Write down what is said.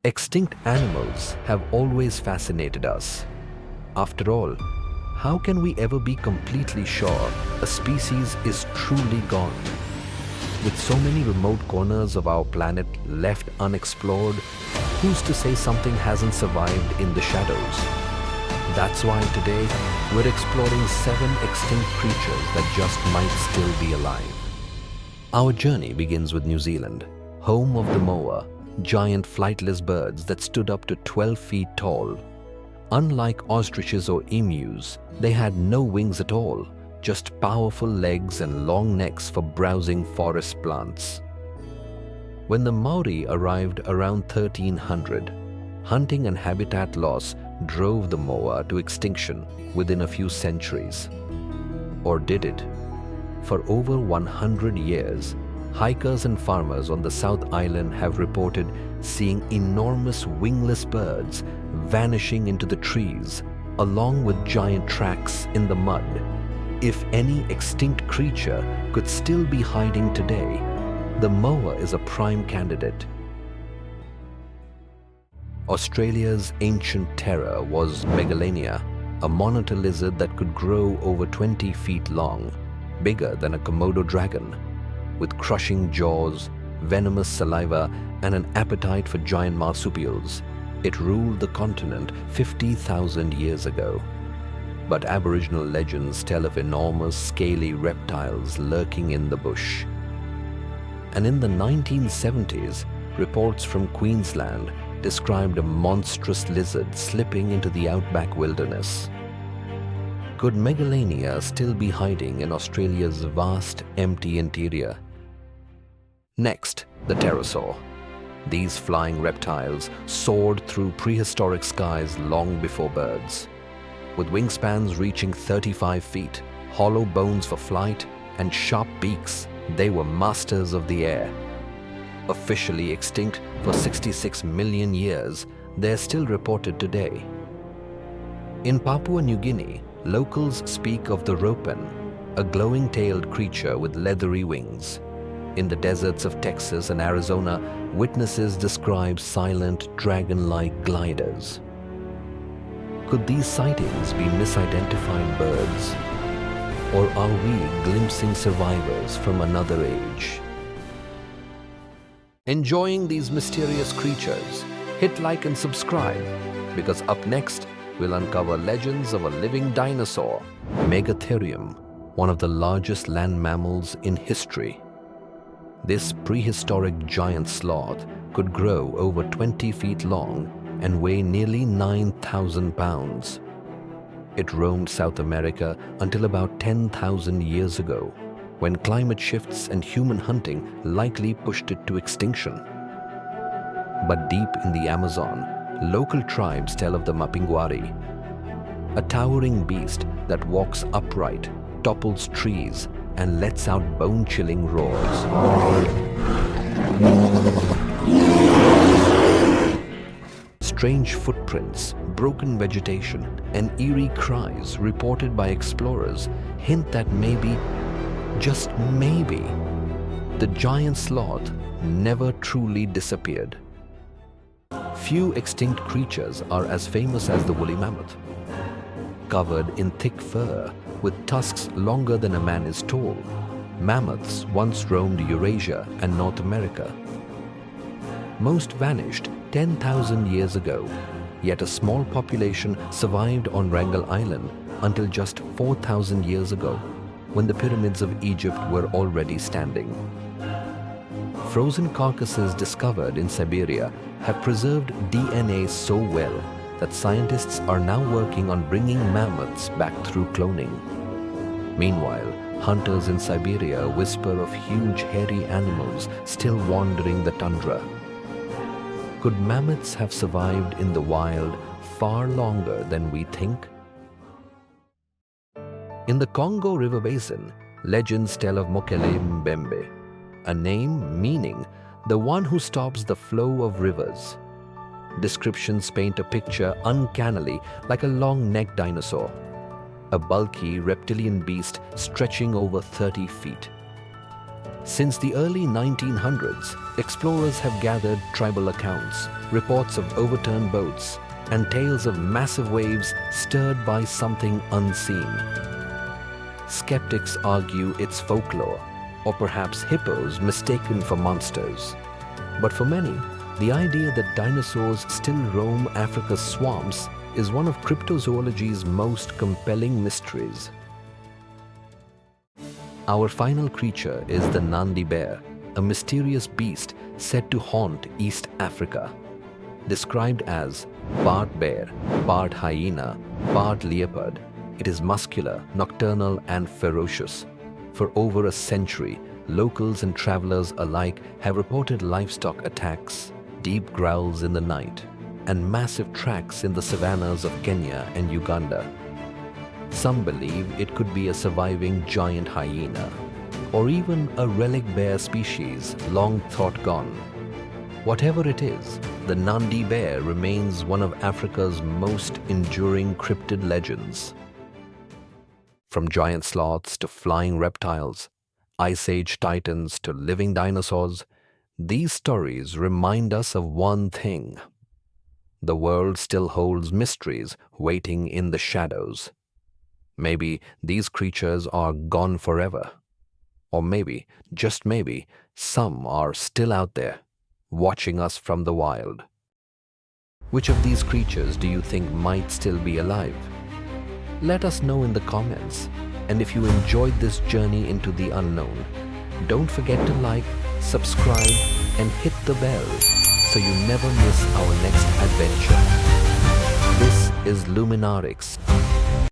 Extinct animals have always fascinated us. After all, how can we ever be completely sure a species is truly gone? With so many remote corners of our planet left unexplored, who's to say something hasn't survived in the shadows? That's why today we're exploring 7 extinct creatures that just might still be alive. Our journey begins with New Zealand, home of the moa, giant flightless birds that stood up to 12 feet tall. Unlike ostriches or emus, they had no wings at all, just powerful legs and long necks for browsing forest plants. When the Maori arrived around 1300, hunting and habitat loss drove the moa to extinction within a few centuries. Or did it? For over 100 years, hikers and farmers on the South Island have reported seeing enormous wingless birds vanishing into the trees, along with giant tracks in the mud. If any extinct creature could still be hiding today, the moa is a prime candidate. Australia's ancient terror was Megalania, a monitor lizard that could grow over 20 feet long, bigger than a Komodo dragon. With crushing jaws, venomous saliva, and an appetite for giant marsupials, it ruled the continent 50,000 years ago. But Aboriginal legends tell of enormous, scaly reptiles lurking in the bush. And in the 1970s, reports from Queensland described a monstrous lizard slipping into the outback wilderness. Could Megalania still be hiding in Australia's vast, empty interior? Next, the pterosaur. These flying reptiles soared through prehistoric skies long before birds. With wingspans reaching 35 feet, hollow bones for flight, and sharp beaks, they were masters of the air. Officially extinct for 66 million years, they're still reported today. In Papua New Guinea, locals speak of the ropen, a glowing-tailed creature with leathery wings. In the deserts of Texas and Arizona, witnesses describe silent, dragon-like gliders. Could these sightings be misidentified birds? Or are we glimpsing survivors from another age? Enjoying these mysterious creatures? Hit like and subscribe, because up next, we'll uncover legends of a living dinosaur, Megatherium, one of the largest land mammals in history. This prehistoric giant sloth could grow over 20 feet long and weigh nearly 9,000 pounds. It roamed South America until about 10,000 years ago, when climate shifts and human hunting likely pushed it to extinction. But deep in the Amazon, local tribes tell of the Mapinguari, a towering beast that walks upright, topples trees, and lets out bone-chilling roars. Strange footprints, broken vegetation, and eerie cries reported by explorers hint that maybe, just maybe, the giant sloth never truly disappeared. Few extinct creatures are as famous as the woolly mammoth. Covered in thick fur, with tusks longer than a man is tall, mammoths once roamed Eurasia and North America. Most vanished 10,000 years ago, yet a small population survived on Wrangel Island until just 4,000 years ago, when the pyramids of Egypt were already standing. Frozen carcasses discovered in Siberia have preserved DNA so well that scientists are now working on bringing mammoths back through cloning. Meanwhile, hunters in Siberia whisper of huge hairy animals still wandering the tundra. Could mammoths have survived in the wild far longer than we think? In the Congo River Basin, legends tell of Mokele-Mbembe, a name meaning the one who stops the flow of rivers. Descriptions paint a picture uncannily like a long-necked dinosaur, a bulky reptilian beast stretching over 30 feet. Since the early 1900s, explorers have gathered tribal accounts, reports of overturned boats, and tales of massive waves stirred by something unseen. Skeptics argue it's folklore, or perhaps hippos mistaken for monsters. But for many, the idea that dinosaurs still roam Africa's swamps is one of cryptozoology's most compelling mysteries. Our final creature is the Nandi Bear, a mysterious beast said to haunt East Africa. Described as part bear, part hyena, part leopard, it is muscular, nocturnal, and ferocious. For over a century, locals and travelers alike have reported livestock attacks, deep growls in the night, and massive tracks in the savannas of Kenya and Uganda. Some believe it could be a surviving giant hyena, or even a relic bear species long thought gone. Whatever it is, the Nandi Bear remains one of Africa's most enduring cryptid legends. From giant sloths to flying reptiles, Ice Age titans to living dinosaurs, these stories remind us of one thing. The world still holds mysteries waiting in the shadows. Maybe these creatures are gone forever. Or maybe, just maybe, some are still out there, watching us from the wild. Which of these creatures do you think might still be alive? Let us know in the comments. And if you enjoyed this journey into the unknown, don't forget to like, subscribe, and hit the bell so you never miss our next adventure. This is Luminarix.